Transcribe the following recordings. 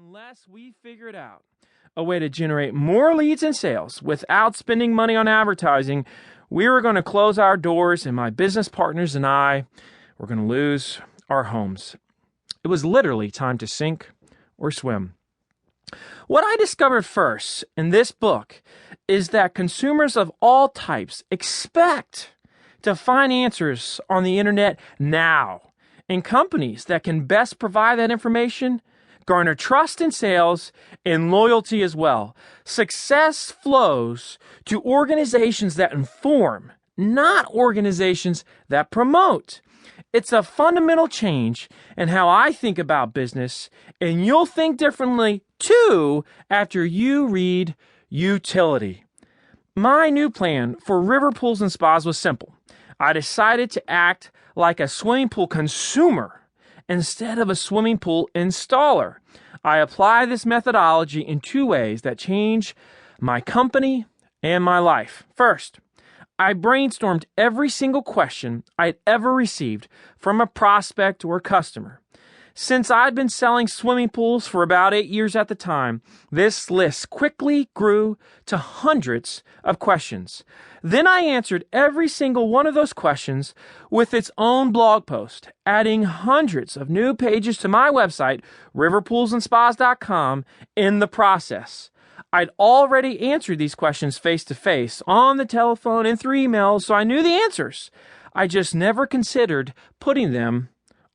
unless we figured out a way to generate more leads and sales without spending money on advertising, we were going to close our doors, and my business partners and I were going to lose our homes. It was literally time to sink or swim. What I discovered first in this book is that consumers of all types expect to find answers on the internet now, and companies that can best provide that information garner trust in sales and loyalty as well. Success flows to organizations that inform, not organizations that promote. It's a fundamental change in how I think about business, and you'll think differently too after you read Youtility. My new plan for river pools and spas was simple. I decided to act like a swimming pool consumer instead of a swimming pool installer. I apply this methodology in two ways that change my company and my life. First, I brainstormed every single question I'd ever received from a prospect or customer. Since I'd been selling swimming pools for about 8 years at the time, this list quickly grew to hundreds of questions. Then I answered every single one of those questions with its own blog post, adding hundreds of new pages to my website, riverpoolsandspas.com, in the process. I'd already answered these questions face-to-face, on the telephone, and through emails, so I knew the answers. I just never considered putting them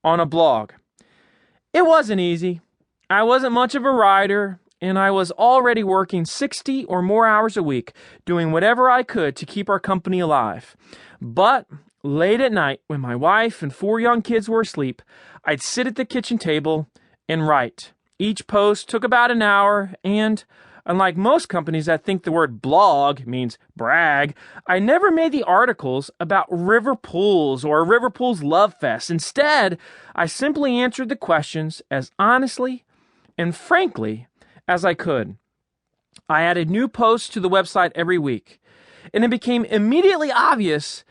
on a blog. It wasn't easy. I wasn't much of a writer, and I was already working 60 or more hours a week, doing whatever I could to keep our company alive. But late at night, when my wife and 4 young kids were asleep, I'd sit at the kitchen table and write. Each post took about an hour, and unlike most companies that think the word blog means brag, I never made the articles about river pools or river pools love fest. Instead, I simply answered the questions as honestly and frankly as I could. I added new posts to the website every week, and it became immediately obvious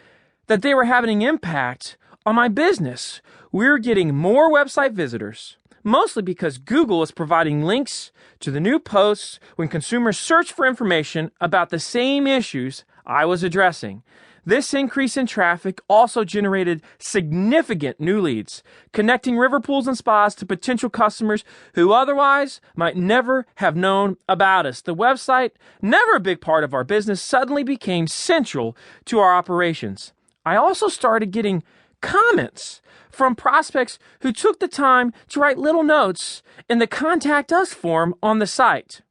that they were having an impact on my business. We were getting more website visitors, mostly because Google is providing links to the new posts when consumers search for information about the same issues I was addressing. This increase in traffic also generated significant new leads, connecting river pools and spas to potential customers who otherwise might never have known about us. The website, never a big part of our business, suddenly became central to our operations. I also started getting comments from prospects who took the time to write little notes in the Contact Us form on the site.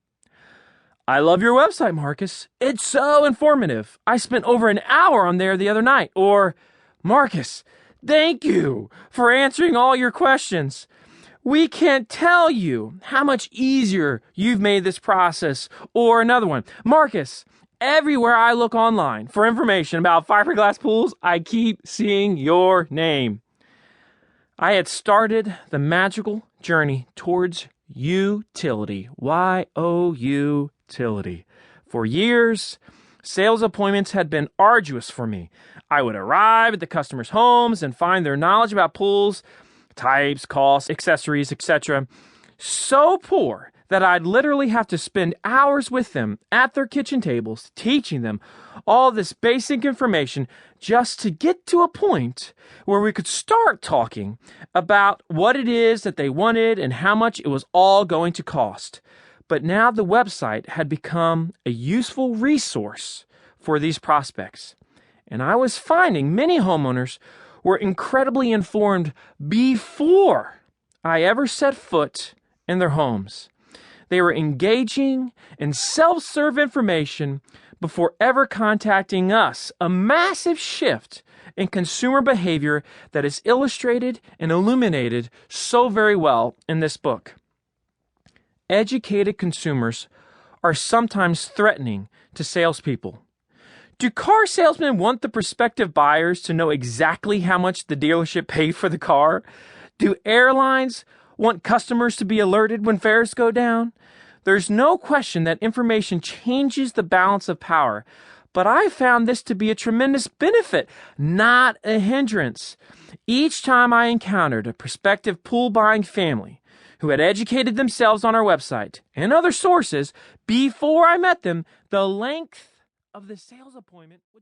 I love your website, Marcus. It's so informative. I spent over an hour on there the other night. Or, Marcus, thank you for answering all your questions. We can't tell you how much easier you've made this process. Or another one, Marcus, everywhere I look online for information about fiberglass pools, I keep seeing your name. I had started the magical journey towards Youtility. Youtility. For years, sales appointments had been arduous for me. I would arrive at the customers' homes and find their knowledge about pools, types, costs, accessories, etc. so poor that I'd literally have to spend hours with them at their kitchen tables, teaching them all this basic information just to get to a point where we could start talking about what it is that they wanted and how much it was all going to cost. But now the website had become a useful resource for these prospects. And I was finding many homeowners were incredibly informed before I ever set foot in their homes. They were engaging in self-serve information before ever contacting us, a massive shift in consumer behavior that is illustrated and illuminated so very well in this book. Educated consumers are sometimes threatening to salespeople. Do car salesmen want the prospective buyers to know exactly how much the dealership paid for the car? Do airlines want customers to be alerted when fares go down? There's no question that information changes the balance of power, but I found this to be a tremendous benefit, not a hindrance. Each time I encountered a prospective pool buying family who had educated themselves on our website and other sources before I met them, the length of the sales appointment would